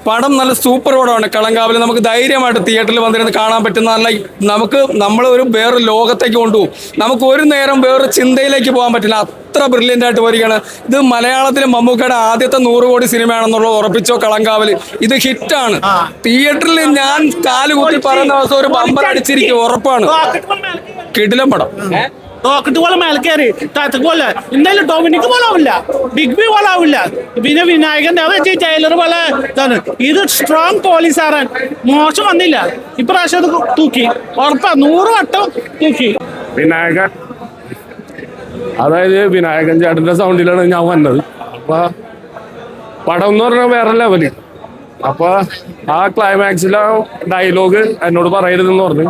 പടം നല്ല സൂപ്പർ പടമാണ്. കളങ്കാവല് നമുക്ക് ധൈര്യമായിട്ട് തിയേറ്ററിൽ വന്നിരുന്ന് കാണാൻ പറ്റുന്ന നമ്മൾ ഒരു വേറെ ലോകത്തേക്ക് കൊണ്ടുപോകും. നമുക്ക് ഒരു നേരം വേറൊരു ചിന്തയിലേക്ക് പോകാൻ പറ്റില്ല, അത്ര ബ്രില്യൻ്റ് ആയിട്ട് വരികയാണ്. ഇത് മലയാളത്തിലെ മമ്മൂക്കയുടെ ആദ്യത്തെ 100 കോടി സിനിമയാണെന്നുള്ളത് ഉറപ്പിച്ചോ. കളങ്കാവല് ഇത് ഹിറ്റാണ്. തിയേറ്ററിൽ ഞാൻ കാലുകുത്തി പറയുന്ന ദിവസം ഒരു ബമ്പർ അടിച്ചിരിക്കും, ഉറപ്പാണ്. കിടിലം പടം. റോക്കറ്റ് പോലെ മേൽക്കേറി താത്തക്ക് പോലെ എന്തായാലും ടോമിനിക്ക് പോലെ ആവില്ല, ബിഗ് ബി പോലെ ആവില്ല, പിന്നെ വിനായകന്റെ ജയിലർ പോലെ ഇതാണ്. ഇത് സ്ട്രോങ് പോലീസുകാരൻ മോശം വന്നില്ല, ഇപ്രാവശ്യം അത് തൂക്കി ഉറപ്പാ, 100 വട്ടം തൂക്കി. വിനായകൻ, അതായത് വിനായകൻ ചേട്ടന്റെ സൗണ്ടിലാണ് ഞാൻ വന്നത്. അപ്പൊ പടം എന്ന് പറഞ്ഞാൽ വേറെ ലെവല്. അപ്പൊ ആ ക്ലൈമാക്സിലെ ഡയലോഗ് എന്നോട് പറയരുതെന്ന് പറഞ്ഞു.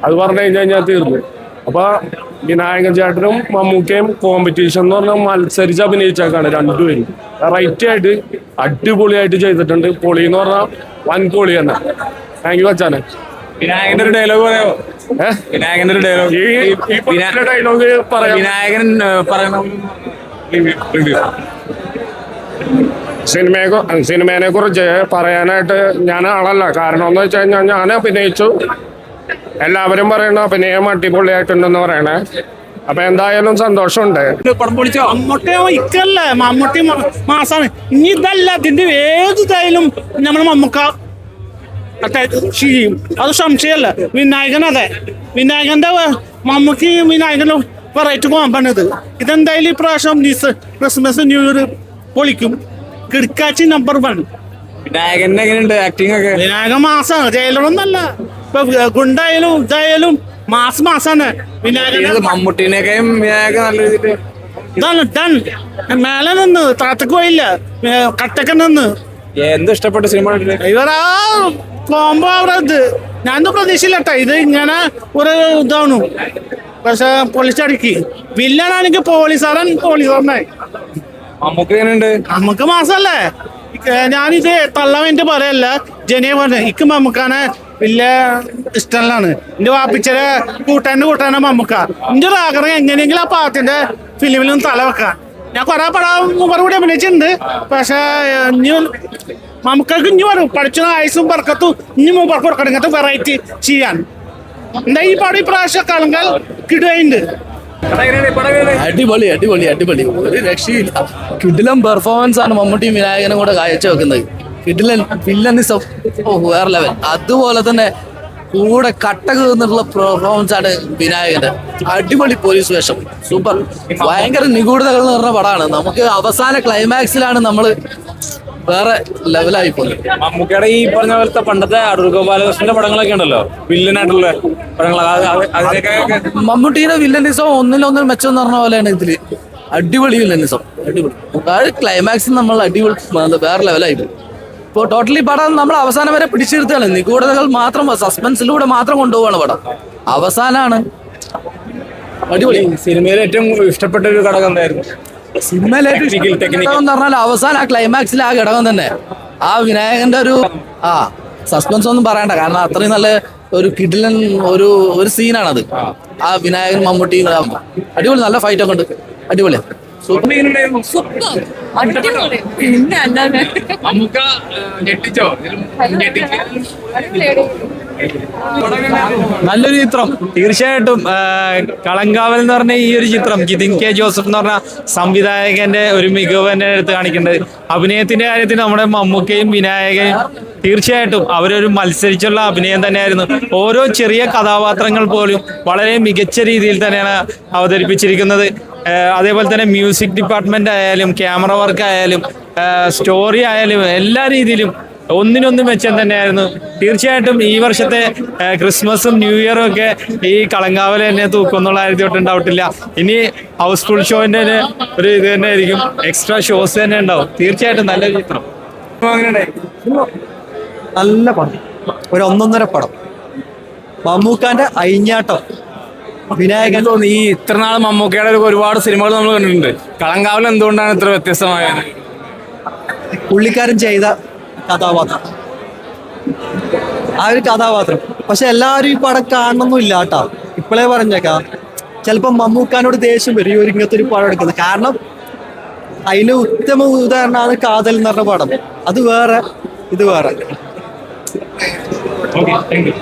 അത് പറഞ്ഞു കഴിഞ്ഞാൽ ഞാൻ തീർന്നു. അപ്പൊ വിനായകൻ ചേട്ടനും മമ്മൂക്കയും കോമ്പറ്റീഷൻ എന്ന് പറഞ്ഞാൽ മത്സരിച്ച് അഭിനയിച്ചേക്കാണ് രണ്ടുപേരും. റൈറ്റ് ആയിട്ട് അടിപൊളിയായിട്ട് ചെയ്തിട്ടുണ്ട്. പൊളി എന്ന് പറഞ്ഞാൽ വൻ പൊളി തന്നെ. താങ്ക് യു അച്ഛനെ. വിനായകന്റെ ഒരു ഡയലോഗ് പറയാമോ? വിനായകന്റെ ഒരു ഡയലോഗ് പറയാം. വിനായകൻ പറയുന്ന സിനിമയെ കുറിച്ച് പറയാനായിട്ട് ഞാൻ ആളല്ല. കാരണം എന്ന് വെച്ച് കഴിഞ്ഞാൽ ഞാൻ അഭിനയിച്ചു, എല്ലാവരും പറയണ അഭിനയം അടിപൊളിയായിട്ടുണ്ടെന്ന് പറയണേ. അപ്പൊ എന്തായാലും സന്തോഷമുണ്ട്. ഇക്കല്ലേ മമ്മൂട്ടി മാസാണ്. ഇനി ഇതല്ല, ഇതിന്റെ ഏതായാലും നമ്മുടെ മമ്മൂക്ക ചെയ്യും, അത് സംശയമല്ല. വിനായകൻ അതെ, വിനായകന്റെ മമ്മൂക്കി വിനായകനും വെറൈറ്റി കോമ്പാണിത്. ഇതെന്തായാലും ഇപ്രാവശ്യം ക്രിസ്മസ് ന്യൂ ഇയർ പൊളിക്കും. കിടക്കാച്ചി നമ്പർ 1. വിനായകന്റെ എങ്ങനെയുണ്ട് ആക്ടിംഗ് ഒക്കെ? വിനായകൻ മാസാണ്, ജയിലറൊന്നല്ല. ഇപ്പൊ ഗുണ്ടായാലും ഇതായാലും മാസാണ് വിനായകൻ. മമ്മൂട്ടിനെയൊക്കെയും വിനായകൻ നല്ല രീതിയിൽ ഇതാണ് ഡൺ. മേലെ നിന്ന് താത്തക്ക് പോയില്ല, കട്ടക്ക് നിന്ന്. എന്ത് ഇഷ്ടപ്പെട്ട സിനിമ ഇവരാ കോമ്പോ അവരത് ഞാനൊന്നും പ്രതീക്ഷയില്ലട്ടെ. ഇത് ഇങ്ങനെ ഒരു ഇതാണ്, പക്ഷെ പൊളിച്ചടുക്കി. വില്ലനാണെങ്കിൽ പോലീസുകാരനായി. മമ്മൂക്ക എങ്ങനെയുണ്ട്? നമുക്ക് മാസല്ലേ. ഞാനിത് തള്ളവൻ്റെ പറയല്ല, ജനിയെ പറഞ്ഞ ഇക്ക് മമ്മൂക്കാനെ വലിയ ഇഷ്ടമാണ്. എന്റെ വാപ്പിച്ചരെ കൂട്ടാനെ മമ്മൂക്ക. എന്റെ ഒരു ആഗ്രഹം എങ്ങനെയെങ്കിലും ആ പാത്തിന്റെ ഫിലിമിൽ നിന്ന് തല വെക്കാൻ. ഞാൻ കുറെ പടം മറുപടി അഭിനയിച്ചിട്ടുണ്ട്, പക്ഷെ ഇനി മമ്മൂക്കക്ക് ഇനി വരും പഠിച്ച ആയുസും പറക്കത്തും ഇനി മൂപ്പർക്ക് കൊടുക്കണം ഇങ്ങനത്തെ വെറൈറ്റി ചെയ്യാൻ. എന്താ ഈ പടം ഇപ്രാവശ്യം കളങ്കൽ കിടുകയുണ്ട്. അടിപൊളി അടിപൊളി അടിപൊളി, ഒരു രക്ഷയില്ല. കിടിലം പെർഫോമൻസ് ആണ് മമ്മൂട്ടിയും വിനായകനും കൂടെ കാഴ്ച വെക്കുന്നത്. കിടിലൻ വില്ലനിസം വേറെ ലെവൽ. അതുപോലെ തന്നെ കൂടെ കട്ടക്ക് നിന്നുള്ള പെർഫോമൻസ് ആണ് വിനായകന്റെ. അടിപൊളി പോലീസ് വേഷം, സൂപ്പർ. ഭയങ്കര നിഗൂഢതകൾ എന്ന് പറഞ്ഞ പടമാണ്. നമുക്ക് അവസാന ക്ലൈമാക്സിലാണ് നമ്മള് വേറെ ലെവലായി പോകുന്നത്. മമ്മൂക്കയുടെ ഈ പറഞ്ഞ പോലത്തെ പണ്ടത്തെ അടൂർ ഗോപാലകൃഷ്ണന്റെ പടങ്ങളൊക്കെ ഉണ്ടല്ലോ, വില്ലനായിട്ടുള്ള പടങ്ങൾ, മമ്മൂട്ടിയുടെ വില്ലനിസം ഒന്നിനൊന്നിന് മെച്ചം എന്ന് പറഞ്ഞ പോലെയാണ് ഇതില്. അടിപൊളി വില്ലനിസം, അടിപൊളി. ക്ലൈമാക്സിൽ നമ്മൾ അടിപൊളി വേറെ ലെവലായി പോകും. ഇപ്പോൾ ടോട്ടലി പടം നമ്മൾ അവസാനം വരെ പിടിച്ചെടുത്താണ്. നിഗൂഢതകൾ മാത്രം, സസ്പെൻസിലൂടെ മാത്രം കൊണ്ടുപോവാണ് പടം. അവസാനാണ് അടിപൊളി. സിനിമയിൽ ഏറ്റവും ഇഷ്ടപ്പെട്ട ഒരു ഘടകം എന്തായിരുന്നു? സിനിമയിലെ എന്ന് പറഞ്ഞാൽ അവസാനം ആ ക്ലൈമാക്സിലെ ആ ഘടകം തന്നെ. ആ വിനായകന്റെ ഒരു സസ്പെൻസ് ഒന്നും പറയണ്ട, കാരണം അത്രയും നല്ല ഒരു കിടിലൻ ഒരു സീനാണത്. ആ വിനായകൻ മമ്മൂട്ടി അടിപൊളി, നല്ല ഫൈറ്റ് ഒക്കെ ഉണ്ട്, അടിപൊളി. നല്ലൊരു ചിത്രം തീർച്ചയായിട്ടും. കളങ്കാവൽ എന്ന് പറഞ്ഞ ഈ ഒരു ചിത്രം ജിതിൻ കെ ജോസഫ് എന്ന് പറഞ്ഞ സംവിധായകന്റെ ഒരു മികവ് തന്നെ എടുത്ത് കാണിക്കേണ്ടത്. അഭിനയത്തിന്റെ കാര്യത്തിൽ നമ്മുടെ മമ്മൂക്കയും വിനായകനും തീർച്ചയായിട്ടും അവരൊരു മത്സരിച്ചുള്ള അഭിനയം തന്നെയായിരുന്നു. ഓരോ ചെറിയ കഥാപാത്രങ്ങൾ പോലും വളരെ മികച്ച രീതിയിൽ തന്നെയാണ് അവതരിപ്പിച്ചിരിക്കുന്നത്. അതേപോലെ തന്നെ മ്യൂസിക് ഡിപ്പാർട്ട്മെന്റ് ആയാലും ക്യാമറ വർക്ക് ആയാലും സ്റ്റോറി ആയാലും എല്ലാ രീതിയിലും ഒന്നിനൊന്നും മെച്ചം തന്നെയായിരുന്നു. തീർച്ചയായിട്ടും ഈ വർഷത്തെ ക്രിസ്മസും ന്യൂ ഇയറും ഒക്കെ ഈ കളങ്കാവൽ തന്നെ തൂക്കുന്നുള്ള കാര്യത്തിൽ ഒട്ടും ഡൗട്ടില്ല. ഇനി ഹൗസ്ഫുൾ ഷോന്റെ ഒരു ഇത് തന്നെ ആയിരിക്കും, എക്സ്ട്രാ ഷോസ് തന്നെ ഉണ്ടാവും. തീർച്ചയായിട്ടും നല്ലൊരു ചിത്രം. നല്ല പടം, ഒരു ഒന്നൊന്നര പടം. മമ്മൂക്കാന്റെ അയിഞ്ഞാട്ടം, വിനായകൻ. ഈ ഇത്ര നാൾ മമ്മൂക്കയുടെ ഒരുപാട് സിനിമകൾ നമ്മൾ കണ്ടിട്ടുണ്ട്. കളങ്കാവൽ എന്തുകൊണ്ടാണ് ഇത്ര വ്യത്യസ്തമായത്? പുള്ളിക്കാരൻ ചെയ്ത കഥാപാത്രം, ആ ഒരു കഥാപാത്രം. പക്ഷെ എല്ലാവരും ഈ പടം കാണണമെന്നും ഇല്ല കേട്ടോ. ഇപ്പോഴേ പറഞ്ഞേക്കാം, ചിലപ്പോൾ മമ്മൂക്കാനോട് ദേഷ്യം വരും ഈ ഒരു ഇങ്ങനത്തെ ഒരു പടം എടുക്കുന്നത്. കാരണം അതിന് ഉത്തമ ഉദാഹരണമാണ് കാതൽ എന്ന് പറഞ്ഞ പടം. അത് വേറെ, ഇത് വേറെ. Okay, thank you.